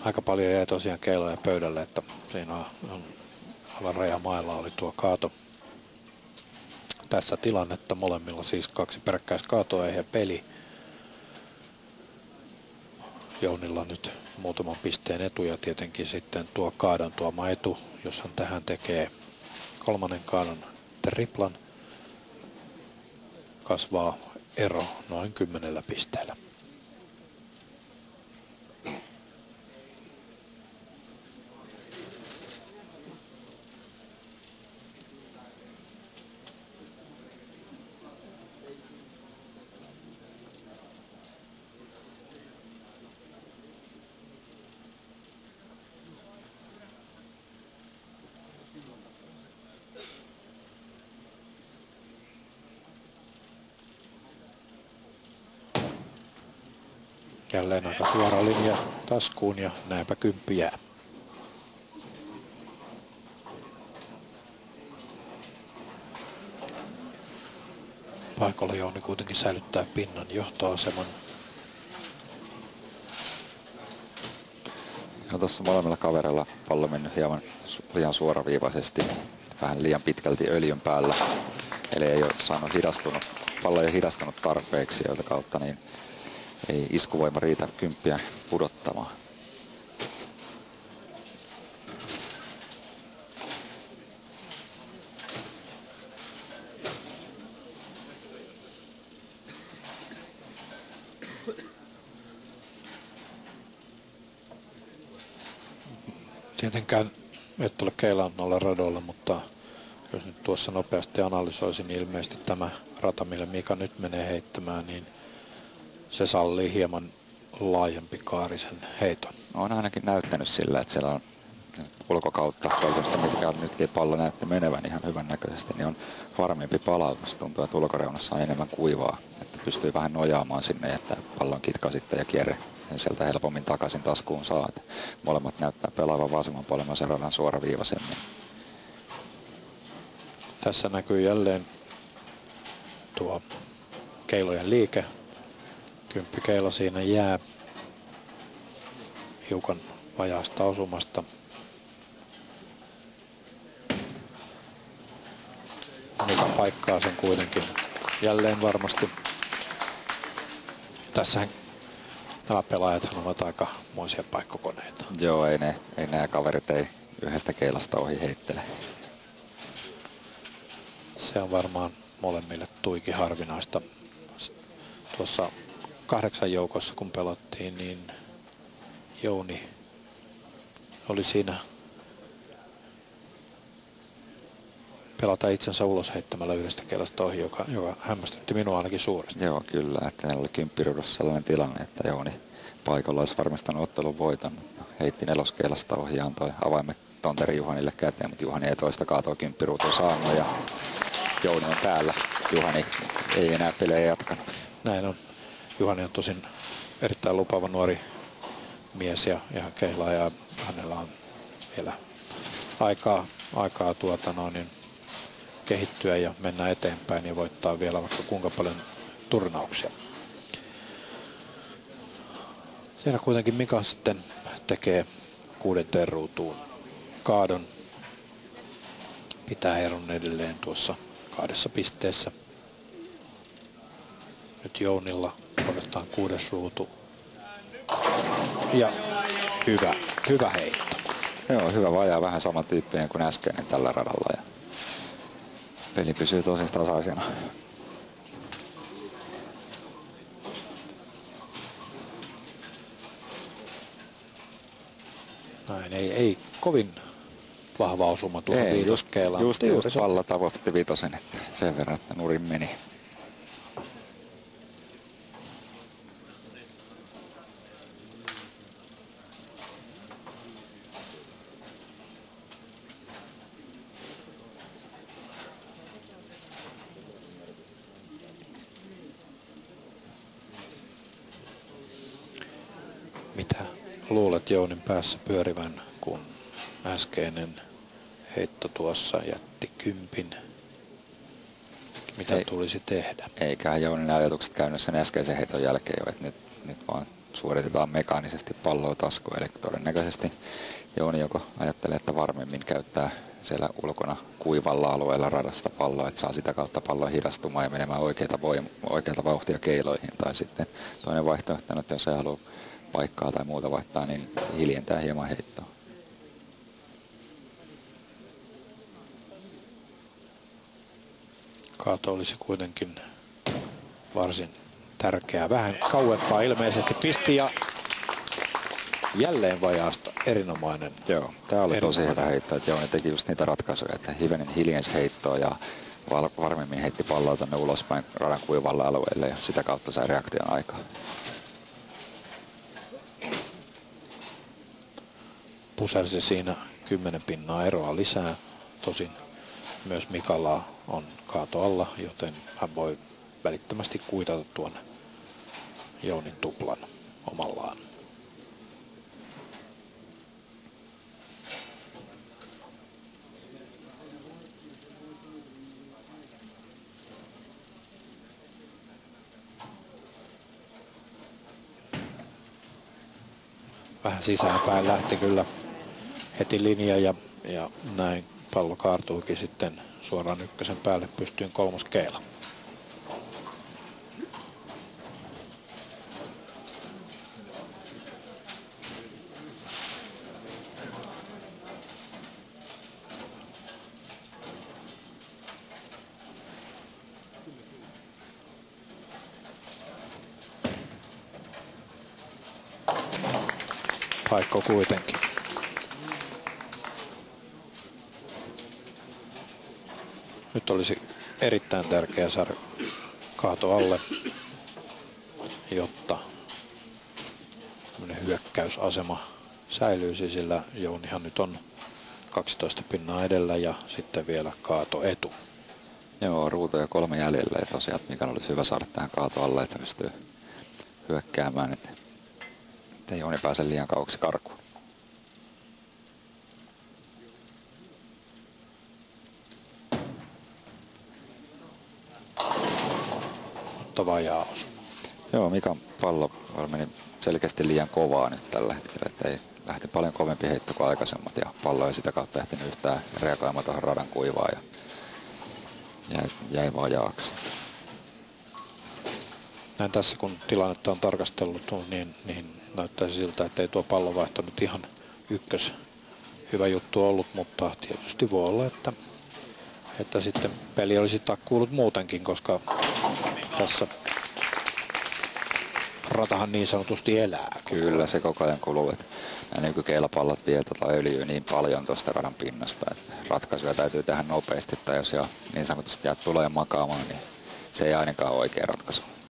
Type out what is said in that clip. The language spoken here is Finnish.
aika paljon jäi tosiaan keiloja pöydälle, että siinä on aivan rajamailla oli tuo kaato. Tässä tilannetta molemmilla siis 2 peräkkäistä kaatoa ja peli. Jounilla nyt muutaman pisteen etu ja tietenkin sitten tuo kaadon tuoma etu, jos hän tähän tekee 3. kaadon triplan, kasvaa ero noin 10 pisteellä. Jälleen aika suora linja taskuun ja näinpä 10 jää. Paikalla Jouni kuitenkin säilyttää pinnan johtoaseman. No, tuossa molemmilla kavereilla pallo mennyt hieman liian suoraviivaisesti, vähän liian pitkälti öljyn päällä. Eli ei ole saanut pallo ei ole hidastunut tarpeeksi, jolta kautta niin ei iskuvoima riitä 10 pudottamaan. Tietenkään et ole keilannut noilla radoilla, mutta jos nyt tuossa nopeasti analysoisin, niin ilmeisesti tämä rata, millä Mika nyt menee heittämään, niin se sallii hieman laajempi kaarisen heiton. On ainakin näyttänyt sillä, että siellä on ulkokautta, toisaalta mitkä nytkin pallo näytti menevän ihan hyvän näköisesti, niin on varmempi palautus. Tuntuu, että ulkoreunassa on enemmän kuivaa, että pystyy vähän nojaamaan sinne, että pallon kitka sitten ja kierre sieltä helpommin takaisin taskuun saa. Molemmat näyttää pelaavan vasemman puolella sen radan suoraviivaisemmin. Tässä näkyy jälleen tuo keilojen liike. 10 keilo siinä jää hiukan vajaasta osumasta. Mika paikkaa sen kuitenkin jälleen varmasti. Tässähän nämä pelaajat ovat aika moisia paikkokoneita. Joo, ei nämä kaverit ei yhdestä keilasta ohi heittele. Se on varmaan molemmille tuikin harvinaista. Tuossa 8 joukossa kun pelattiin, niin Jouni oli siinä pelata itsensä ulos heittämällä yhdestä keilasta ohi, joka hämmästytti minua ainakin suuresti. Joo, kyllä. Että oli 10 sellainen tilanne, että Jouni paikalla olisi varmistanut ottelun voiton. Heitti 4 keilasta ohi ja antoi avaimet Tonteri Juhanille käteen, mutta Juhani ei toista kaatoa 10 saanut ja Jouni on täällä. Juhani ei enää pelejä jatkanut. Näin on. Juhani on tosin erittäin lupaava nuori mies ja ihan keilaa ja hänellä on vielä aikaa kehittyä ja mennä eteenpäin ja voittaa vielä vaikka kuinka paljon turnauksia. Siellä kuitenkin Mika sitten tekee 6. ruutuun kaadon. Pitää eron edelleen tuossa 2 pisteessä. Nyt Jounilla odotetaan 6. ruutu. Ja hyvä heitto. Joo, hyvä vajaa, vähän samantyyppinen kuin äskeinen tällä radalla. Ja peli pysyy tosi tasaisena. Näin, ei kovin vahva osuma tuohon viitoskeilaan. Just palla tavoitti 5, että sen verran, että nurin meni. Mitä luulet Jounin päässä pyörivän, kun äskeinen heitto tuossa jätti 10? Mitä tulisi tehdä? Eiköhän Jounin ajatukset käynyt sen äskeisen heiton jälkeen jo, että nyt vaan suoritetaan mekaanisesti palloa taskuun. Eli todennäköisesti Jouni joko ajattelee, että varmemmin käyttää siellä ulkona kuivalla alueella radasta palloa, että saa sitä kautta palloa hidastumaan ja menemään oikealta vauhtia keiloihin. Tai sitten toinen vaihtoehto on, että jos ei halua paikkaa tai muuta vaihtaa, niin hiljentää hieman heittoa. Kaato olisi kuitenkin varsin tärkeää. Vähän kauempaa ilmeisesti pisti ja jälleen vajaasta erinomainen. Joo, tämä oli tosi hyvä heitto, että Jouni teki just niitä ratkaisuja, että hivenen hiljensi heittoa ja varmemmin heitti palloa tuonne ulospäin radan kuivalle alueelle ja sitä kautta sai reaktion aikaa. Pusersi siinä 10 pinnaa eroa lisää. Tosin myös Mikala on Kaato alla, joten hän voi välittömästi kuitata tuon Jounin tuplan omallaan. Vähän sisäänpäin lähti kyllä heti linja ja näin pallo kaartuikin sitten suoraan ykkösen päälle pystyyn kolmoskeila. Paikko kuitenkin. Nyt olisi erittäin tärkeää saada Kaato alle, jotta hyökkäysasema säilyisi, sillä Jounihan nyt on 12 pinnaa edellä ja sitten vielä Kaato etu. Joo, ruutoja 3 jäljellä ja tosiaan Mikael olisi hyvä saada tähän Kaato alle, että pystyy hyökkäämään, että ei Jouni pääse liian kauaksi karkuun. Mutta vajaa osuma. Joo, Mikan pallo meni selkeästi liian kovaa nyt tällä hetkellä, että ei lähti paljon kovempi heitto kuin aikaisemmat ja pallo ei sitä kautta ehtinyt yhtään reagoimaan tuohon radan kuivaan ja jäi vajaaksi. Näin tässä kun tilannetta on tarkastellut, niin näyttäisi siltä, että ei tuo pallonvaihto nyt ihan ykkös hyvä juttu ollut, mutta tietysti voi olla, että sitten peli olisi takkuillut muutenkin, koska tässä ratahan niin sanotusti elää. Kyllä se koko ajan kuluu, että nämä nykykeilapallot vie öljyä niin paljon tuosta radan pinnasta, että ratkaisuja täytyy tehdä nopeasti, tai jos jo niin sanotusti jää tulee makaamaan, niin se ei ainakaan ole oikea ratkaisu.